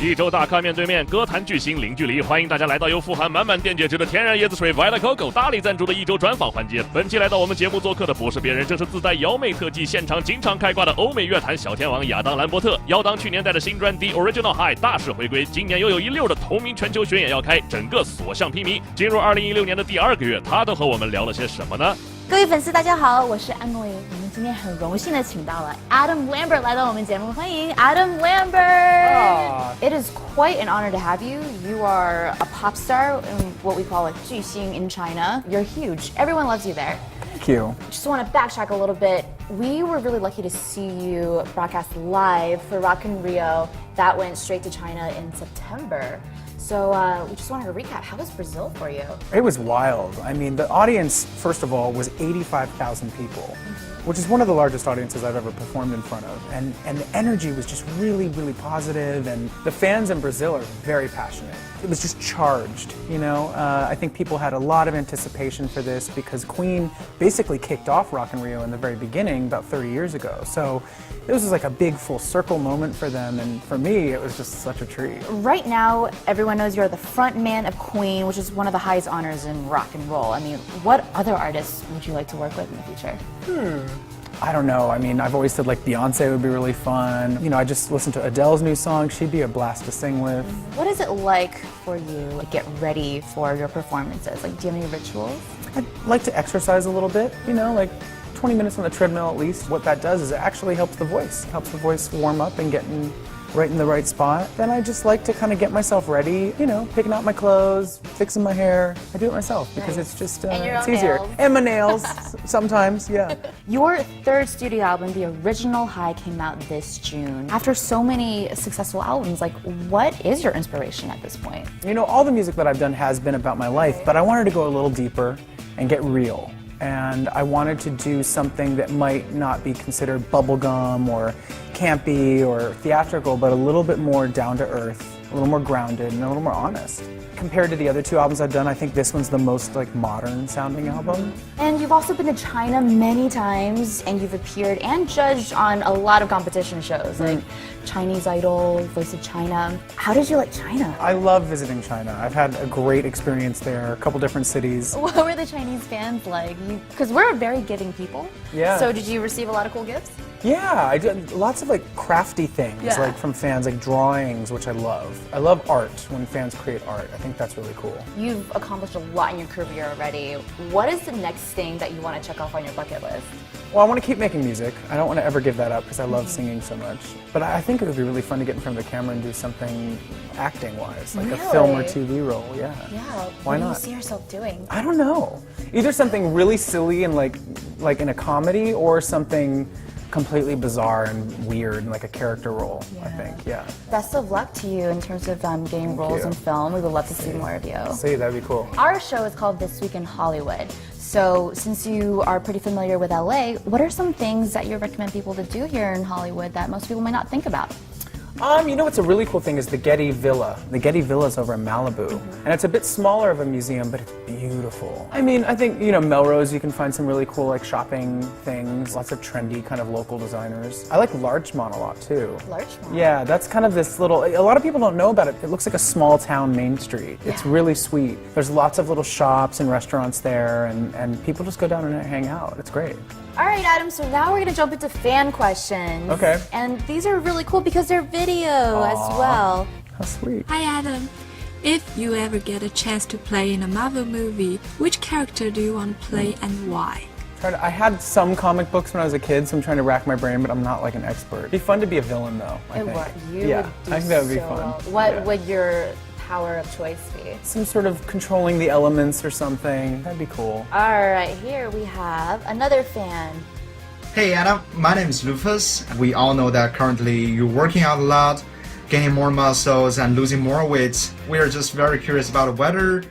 一周大咖面对面，歌坛巨星零距离，欢迎大家来到由富含满满电解质的天然椰子水 Vita Coco 大力赞助的一周专访环节。本期来到我们节目做客的不是别人，正是自带妖媚特技、现场经常开挂的欧美乐坛小天王亚当·兰伯特。亚当去年带着新专《The Original High》大势回归，今年又有一溜的同名全球巡演要开，整个所向披靡。进入2016年的第2个月，他都和我们聊了些什么呢？各位粉丝，大家好，我是 Aline。我们今天很荣幸的请到了 Adam Lambert 来到我们节目，欢迎 Adam Lambert。It is quite an honor to have you. You are a pop star in what we call a 巨星 in China. You're huge. Everyone loves you there. Thank you. Just want to backtrack a little bit. We were really lucky to see you broadcast live for Rock in Rio. That went straight to China in September. So we just wanted to recap. How was Brazil for you? It was wild. I mean, the audience, first of all, was 85,000 people, which is one of the largest audiences I've ever performed in front of. And the energy was just really, really positive, and the fans in Brazil are very passionate. It was just charged, you know? I think people had a lot of anticipation for this because Queen basically kicked off Rock in Rio in the very beginning about 30 years ago. So it was just like a big full circle moment for them, and for me, it was just such a treat. Right now, everyone knows you're the front man of Queen, which is one of the highest honors in rock and roll. I mean, what other artists would you like to work with in the future? I don't know. I mean, I've always said like Beyonce would be really fun. You know, I just listened to Adele's new song. She'd be a blast to sing with. What is it like for you to get ready for your performances? Like, do you have any rituals? I'd like to exercise a little bit, you know, like 20 minutes on the treadmill at least. What that does is it actually helps the voice. It helps the voice warm up and get right in the right spot. Then I just like to kind of get myself ready, you know, picking out my clothes, fixing my hair. I do it myself because it's just, it's easier. Nails. And my nails, sometimes, yeah. Your third studio album, The Original High, came out this June. After so many successful albums, like, what is your inspiration at this point? You know, all the music that I've done has been about my life, but I wanted to go a little deeper and get real. And I wanted to do something that might not be considered bubblegum or campy or theatrical, but a little bit more down to earth, a little more grounded, and a little more honest. Compared to the other two albums I've done, I think this one's the most like modern sounding album. And you've also been to China many times, and you've appeared and judged on a lot of competition shows, like Chinese Idol, Voice of China. How did you like China? I love visiting China. I've had a great experience there, a couple different cities. What were the Chinese fans like? Because we're very giving people. Yeah. So did you receive a lot of cool gifts? Yeah, I did lots of like crafty things, Yeah. like from fans, like drawings, which I love. I love art when fans create art. I think that's really cool. You've accomplished a lot in your career already. What is the next thing that you want to check off on your bucket list? Well, I want to keep making music. I don't want to ever give that up because I love singing so much. But I think it would be really fun to get in front of the camera and do something acting-wise, like a film or TV role. Yeah. Yeah. Why what not? do you see yourself doing? I don't know. Either something really silly and like in a comedy, or something completely bizarre and weird, like a character role. I think. Yeah. Best of luck to you in terms of getting roles in film. We would love to see more of you. See, that'd be cool. Our show is called This Week in Hollywood. So since you are pretty familiar with LA, what are some things that you recommend people to do here in Hollywood that most people might not think about? You know what's a really cool thing is the Getty Villa. The Getty Villa is over in Malibu. And it's a bit smaller of a museum, but it's beautiful. I mean, I think, you know, Melrose, you can find some really cool, like, shopping things. Lots of trendy kind of local designers. I like Larchmont a lot, too. Larchmont? Yeah, that's kind of this little, a lot of people don't know about it. It looks like a small town Main Street. It's really sweet. There's lots of little shops and restaurants there, and people just go down and hang out. It's great. All right, Adam, so now we're going to jump into fan questions. Okay. And these are really cool because they're video as well. How sweet. Hi Adam, if you ever get a chance to play in a Marvel movie, which character do you want to play and why? I had some comic books when I was a kid, so I'm trying to rack my brain, but I'm not like an expert. It'd be fun to be a villain, though, I think. You Yeah, would do I think that would be so fun. well. What Yeah. would your power of choice be? Some sort of controlling the elements or something. That'd be cool. All right, here we have another fan. Hey Adam, my name is Rufus. We all know that currently you're working out a lot, gaining more muscles and losing more weight. We are just very curious about whether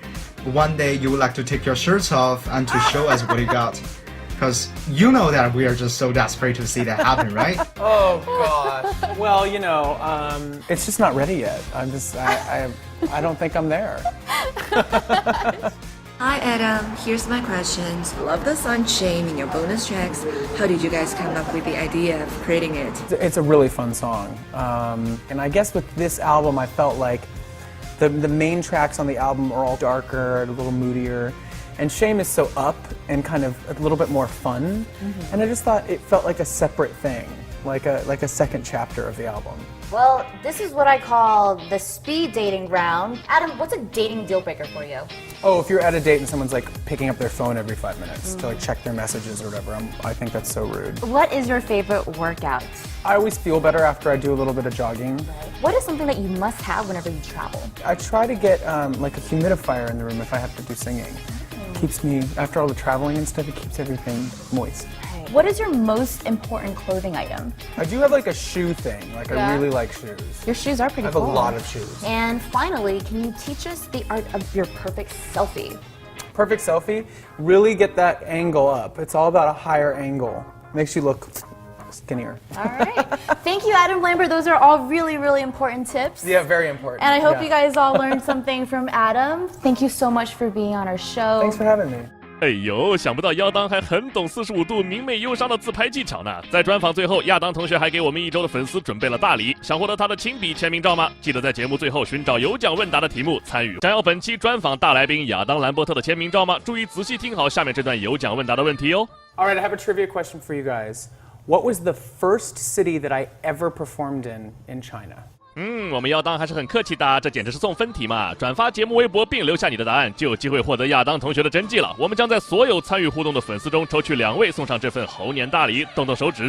one day you would like to take your shirts off and to show us what you got. Because you know that we are just so desperate to see that happen, right? Oh gosh. Well, you know, it's just not ready yet. I don't think I'm there. Hi Adam, here's my questions. Love the song Shame in your bonus tracks. How did you guys come up with the idea of creating it? It's a really fun song. And I guess with this album, I felt like the main tracks on the album are all darker, a little moodier. And Shame is so up and kind of a little bit more fun. And I just thought it felt like a separate thing, like a second chapter of the album. Well, this is what I call the speed dating round. Adam, what's a dating deal breaker for you? Oh, if you're at a date and someone's like picking up their phone every 5 minutes to like check their messages or whatever, I think that's so rude. What is your favorite workout? I always feel better after I do a little bit of jogging. What is something that you must have whenever you travel? I try to get like a humidifier in the room if I have to do singing. Keeps me, after all the traveling and stuff, it keeps everything moist. What is your most important clothing item? I do have like a shoe thing. Like I really like shoes. Your shoes are pretty I have cool. a lot of shoes. And finally, can you teach us the art of your perfect selfie? Perfect selfie, really get that angle up. It's all about a higher angle. Makes you look skinnier. All right. Thank you, Adam Lambert. Those are all really, really important tips. Yeah, very important. And I hope you guys all learned something from Adam. Thank you so much for being on our show. Thanks for having me. 哎呦，想不到亚当还很懂45度明媚忧伤的自拍技巧呢！在专访最后，亚当同学还给我们1周的粉丝准备了大礼，想获得他的亲笔签名照吗？记得在节目最后寻找有奖问答的题目参与。想要本期专访大来宾亚当兰伯特的签名照吗？注意仔细听好下面这段有奖问答的问题哦。All right, I have a trivia question for you guys. What was the first city that I ever performed in China? 我们亚当还是很客气的，这简直是送分题嘛！转发节目微博并留下你的答案，就有机会获得亚当同学的真迹了。我们将在所有参与互动的粉丝中抽取2位送上这份猴年大礼，动动手指。